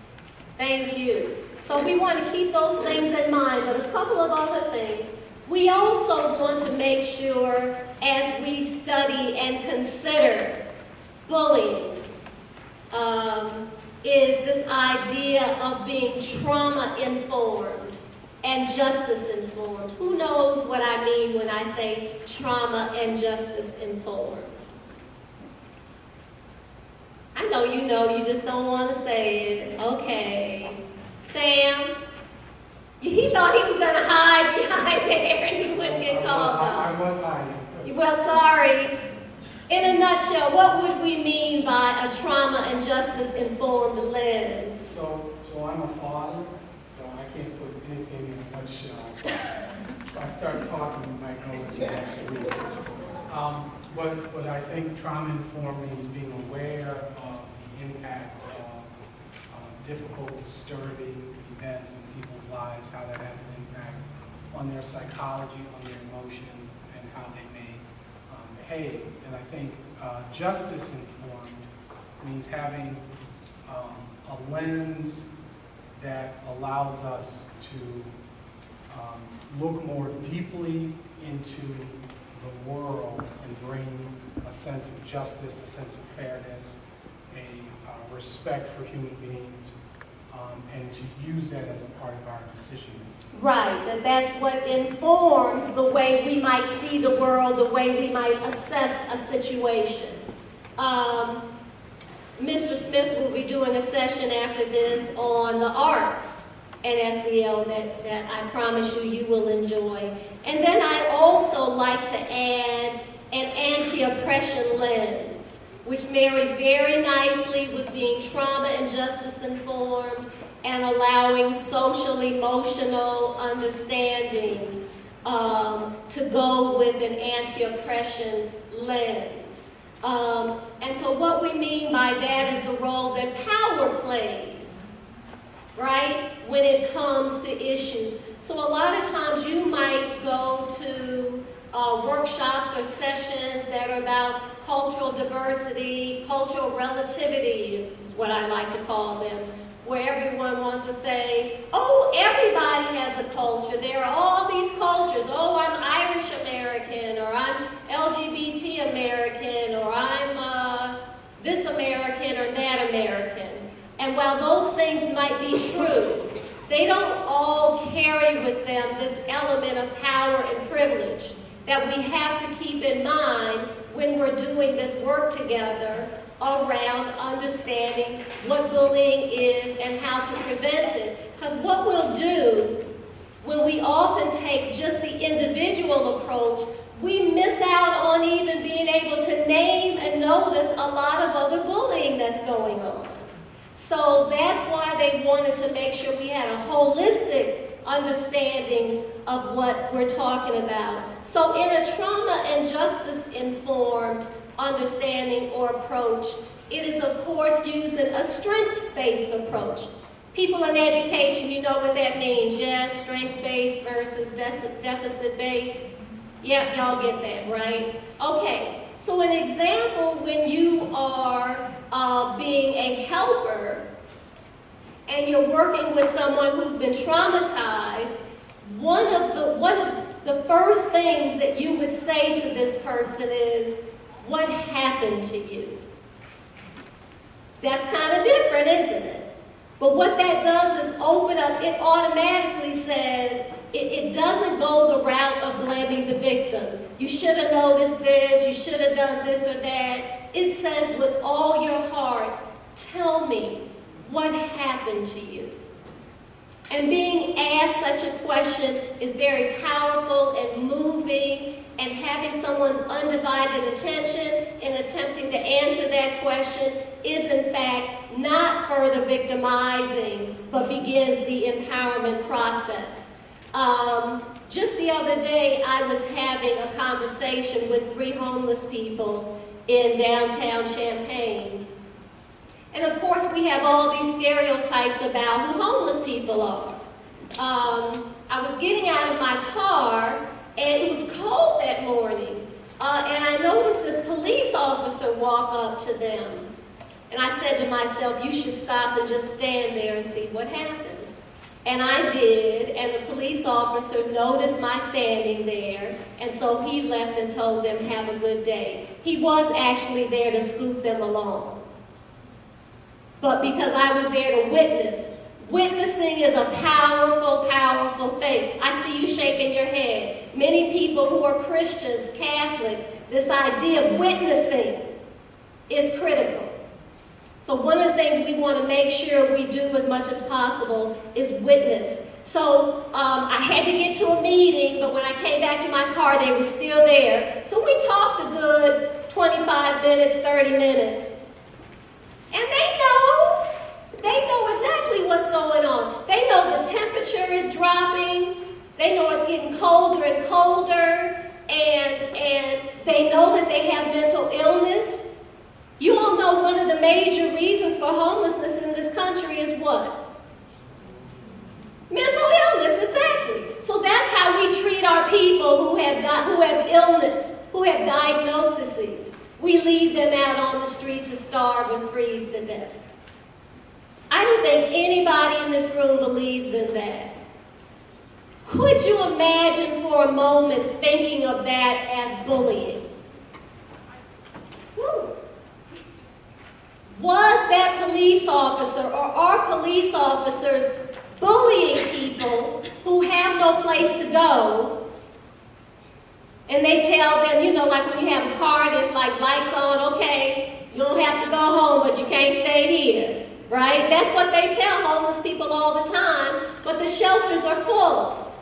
Thank you. So we want to keep those things in mind, but a couple of other things. We also want to make sure, as we study and consider bullying, is this idea of being trauma-informed and justice-informed. Who knows what I mean when I say trauma and justice-informed? I I know, you just don't want to say it. Okay. Sam? He thought he was going to hide behind there and he wouldn't get called I up. was hiding. Well, sorry. In a nutshell, what would we mean by a trauma and justice informed lens? So I'm a father, so I can't put anything in a nutshell. If I start talking, we might go into the next week. What I think trauma informed means being aware of the impact of difficult, disturbing events in people's lives, how that has an impact on their psychology, on their emotions, and how they may behave. And I think justice informed means having a lens that allows us to look more deeply into the world and bring a sense of justice, a sense of fairness, a respect for human beings, and to use that as a part of our decision making. Right, that's what informs the way we might see the world, the way we might assess a situation. Mr. Smith will be doing a session after this on the arts at SEL that I promise you will enjoy. And then I also like to add an anti-oppression lens, which marries very nicely with being trauma and justice informed and allowing social emotional understandings to go with an anti-oppression lens. And so what we mean by that is the role that power plays, right, when it comes to issues. So a lot of times you might go to workshops or sessions that are about cultural diversity, cultural relativity is what I like to call them, where everyone wants to say, oh, everybody has a culture. There are all these cultures. Oh, I'm Irish American, or I'm LGBT American, or I'm this American or that American. And while those things might be true, they don't all carry with them this element of power and privilege that we have to keep in mind when we're doing this work together around understanding what bullying is and how to prevent it. Because what we'll do when we often take just the individual approach, we miss out on even being able to name and notice a lot of other bullying that's going on. So that's why they wanted to make sure we had a holistic understanding of what we're talking about. So in a trauma and justice informed understanding or approach, it is of course using a strengths-based approach. People in education, you know what that means, yes? Strength-based versus deficit-based. Yep, y'all get that, right? Okay, so an example when you are being a helper and you're working with someone who's been traumatized, one of the first things that you would say to this person is, what happened to you? That's kind of different, isn't it? But what that does is open up, it automatically says, it doesn't go the route of blaming the victim. You should have noticed this, you should have done this or that. It says with all your heart, tell me what happened to you. And being asked such a question is very powerful and moving, and having someone's undivided attention in attempting to answer that question is in fact not further victimizing, but begins the empowerment process. Just the other day, I was having a conversation with 3 homeless people in downtown Champaign. And of course, we have all these stereotypes about who homeless people are. I was getting out of my car, and it was cold that morning. And I noticed this police officer walk up to them. And I said to myself, you should stop and just stand there and see what happens. And I did, and the police officer noticed my standing there, and so he left and told them, have a good day. He was actually there to scoop them along. But because I was there to witness, witnessing is a powerful, powerful thing. I see you shaking your head. Many people who are Christians, Catholics, this idea of witnessing is critical. So one of the things we want to make sure we do as much as possible is witness. So I had to get to a meeting, but when I came back to my car, they were still there. So we talked a good 25 minutes, 30 minutes. And they know exactly what's going on. They know the temperature is dropping. They know it's getting colder and colder. And they know that they have mental illness. You all know one of the major reasons for homelessness in this country is what? Mental illness, exactly. So that's how we treat our people who have illness, who have diagnoses. We leave them out on the street to starve and freeze to death. I don't think anybody in this room believes in that. Could you imagine for a moment thinking of that as bullying? Woo. Was that police officer or are police officers bullying people who have no place to go? And they tell them, you know, like when you have a car that's like lights on, okay, you don't have to go home, but you can't stay here, right? That's what they tell homeless people all the time, but the shelters are full.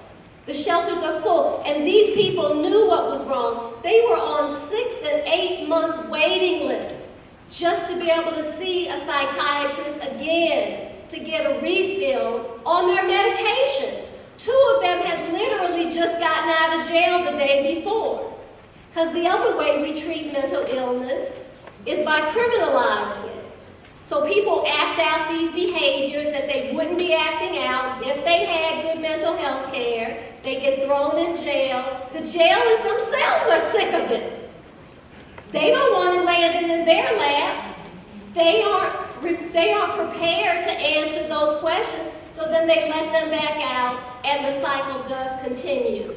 The shelters are full, and these people knew what was wrong. They were on 6 and 8 month waiting lists just to be able to see a psychiatrist again, to get a refill on their medications. 2 of them had literally just gotten out of jail the day before. Because the other way we treat mental illness is by criminalizing it. So people act out these behaviors that they wouldn't be acting out if they had good mental health care. They get thrown in jail. The jailers themselves are sick of it. They don't want it landing in their lap. They aren't prepared to answer those questions, so then they let them back out, and the cycle does continue.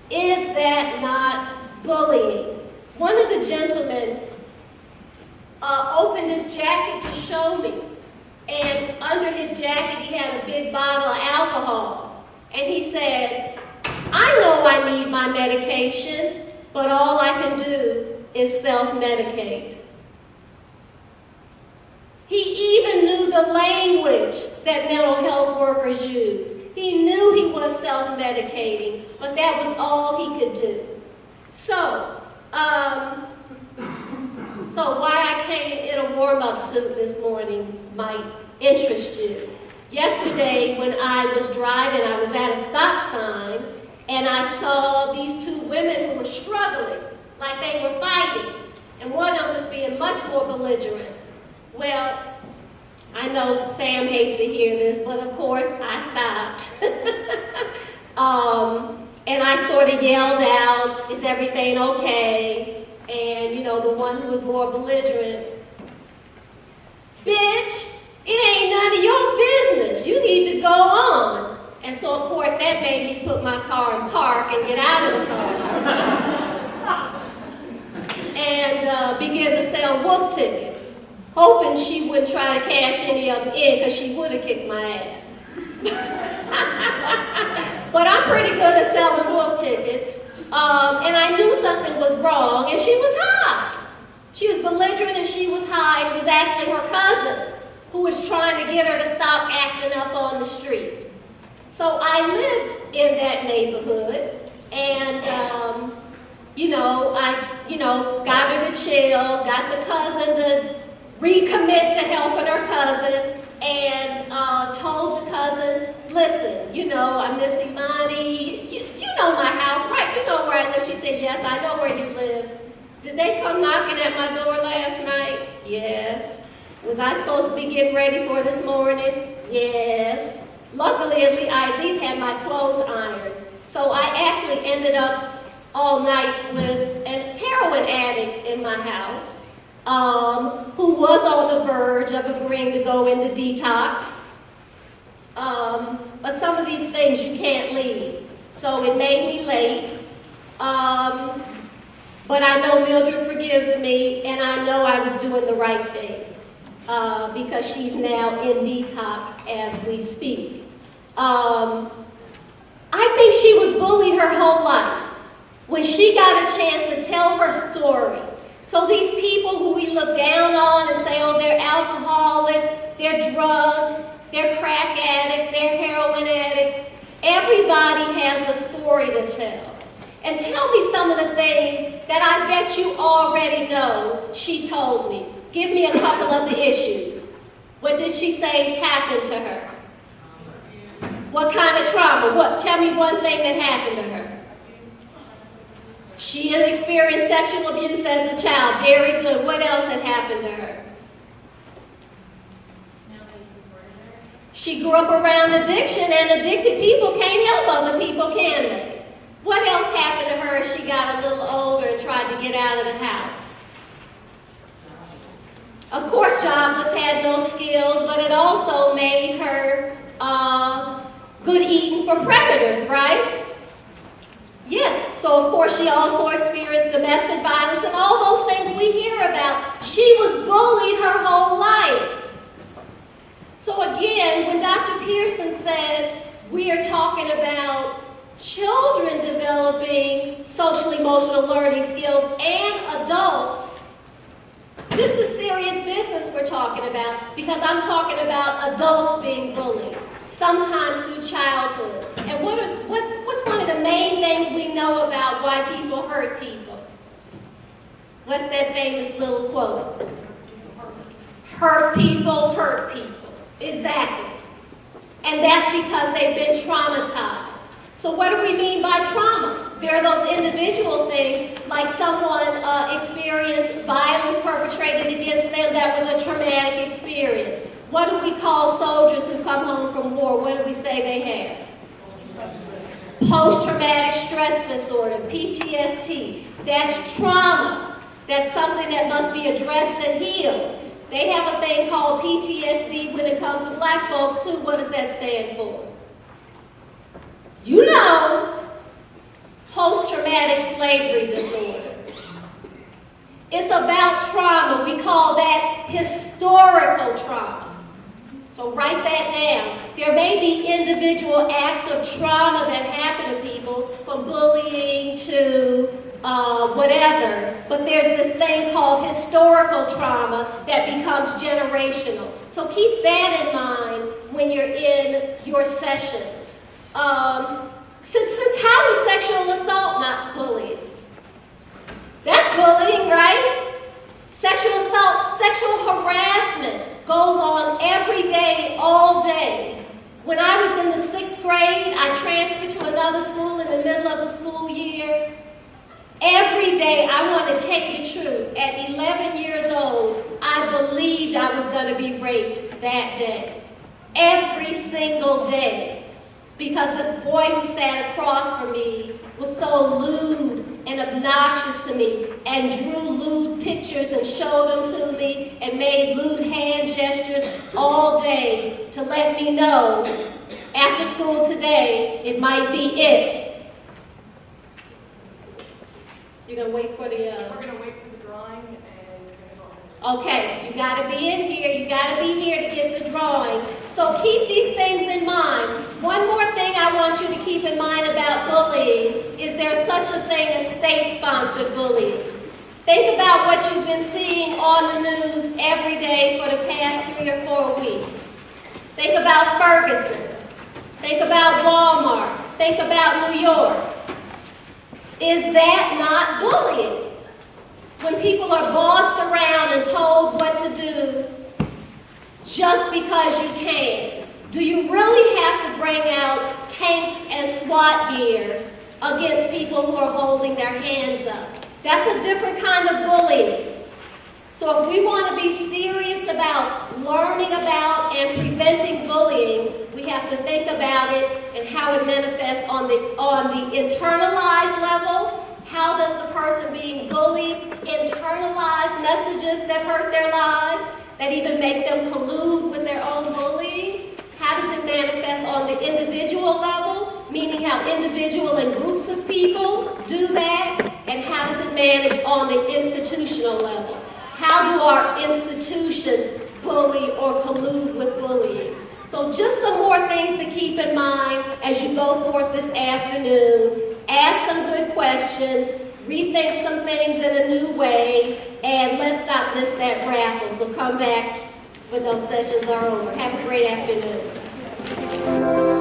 Is that not bullying? One of the gentlemen opened his jacket to show me, and under his jacket he had a big bottle of alcohol, and he said, I know I need my medication, but all I can do is self-medicate. He even knew the language that mental health workers use. He knew he was self-medicating, but that was all he could do. So why I came in a warm-up suit this morning might interest you. Yesterday, when I was driving, I was at a stop sign, and I saw these 2 women who were struggling, like they were fighting, and one of them was being much more belligerent. Well, I know Sam hates to hear this, but of course I stopped. And I sort of yelled out, is everything okay? And, you know, the one who was more belligerent, bitch, it ain't none of your business. You need to go on. And so, of course, that made me put my car in park and get out of the car. And begin to sell wolf tickets, hoping she wouldn't try to cash any of them in because she would have kicked my ass. But I'm pretty good at selling wolf tickets. And I knew something was wrong, and she was high. She was belligerent and she was high. It was actually her cousin who was trying to get her to stop acting up on the street. So I lived in that neighborhood, and I got her to chill, got the cousin to recommit to helping her cousin, and told the cousin, listen, I miss Imani. You know my house, right? You know where I live. She said, yes, I know where you live. Did they come knocking at my door last night? Yes. Was I supposed to be getting ready for this morning? Yes. Luckily, I at least had my clothes ironed. So I actually ended up all night with a heroin addict in my house, who was on the verge of agreeing to go into detox. But some of these things you can't leave. So it made me late. But I know Mildred forgives me, and I know I was doing the right thing, because she's now in detox as we speak. I think she was bullied her whole life. When she got a chance to tell her story, So these people who we look down on and say, oh, they're alcoholics, they're drugs, they're crack addicts, they're heroin addicts, everybody has a story to tell. And tell me some of the things that I bet you already know she told me. Give me a couple of the issues. What did she say happened to her? What kind of trauma? Tell me one thing that happened to her. She has experienced sexual abuse as a child. Very good. What else had happened to her? She grew up around addiction, and addicted people can't help other people, can they? What else happened to her as she got a little older and tried to get out of the house? Of course, jobless, had no skills, but it also made her good eating for predators, right? Yes, so of course she also experienced domestic violence and all those things we hear about. She was bullied her whole life. So again, when Dr. Pearson says we are talking about children developing social emotional learning skills and adults, this is serious business we're talking about, because I'm talking about adults being bullied, sometimes through childhood. And what's one of the main things we know about why people hurt people? What's that famous little quote? Hurt people, hurt people. Exactly. And that's because they've been traumatized. So what do we mean by trauma? There are those individual things, like someone experienced violence perpetrated against them that was a traumatic experience. What do we call soldiers who come home from war? What do we say they have? Post-traumatic stress disorder, PTSD. That's trauma. That's something that must be addressed and healed. They have a thing called PTSD when it comes to black folks, too. What does that stand for? You know, post-traumatic slavery disorder. It's about trauma. We call that historical trauma. So write that down. There may be individual acts of trauma that happen to people, from bullying to whatever, but there's this thing called historical trauma that becomes generational. So keep that in mind when you're in your sessions. Since how is sexual assault not bullying? That's bullying, right? Sexual assault, sexual harassment goes on every day, all day. When I was in the 6th grade, I transferred to another school in the middle of the school year. Every day, I want to tell you the truth, at 11 years old, I believed I was going to be raped that day. Every single day. Because this boy who sat across from me was so lewd and obnoxious to me, and drew lewd pictures and showed them to me, and made lewd hand gestures all day to let me know, after school today, it might be it. You're going to wait for the... We're going to wait for the drawing and we're going to go. Okay, you got to be in here. You got to be here to get the drawing. So keep these things in mind. One more thing I want you to keep in mind about bullying is there's such a thing as state-sponsored bullying. Think about what you've been seeing on the news every day for the past 3 or 4 weeks. Think about Ferguson. Think about Walmart. Think about New York. Is that not bullying? When people are bossed around and told what to do just because you can. Do you really have to bring out tanks and SWAT gear against people who are holding their hands up? That's a different kind of bullying. So if we want to be serious about learning about and preventing bullying, we have to think about it and how it manifests on the internalized level. How does the person being bullied internalize messages that hurt their lives, that even make them collude with their own bullying? How does it manifest on the individual level, meaning how individual and groups of people do that? And how does it manage on the institutional level? How do our institutions bully or collude with bullying? So just some more things to keep in mind as you go forth this afternoon. Ask some good questions, rethink some things in a new way, not miss that raffle, so come back when those sessions are over. Have a great afternoon.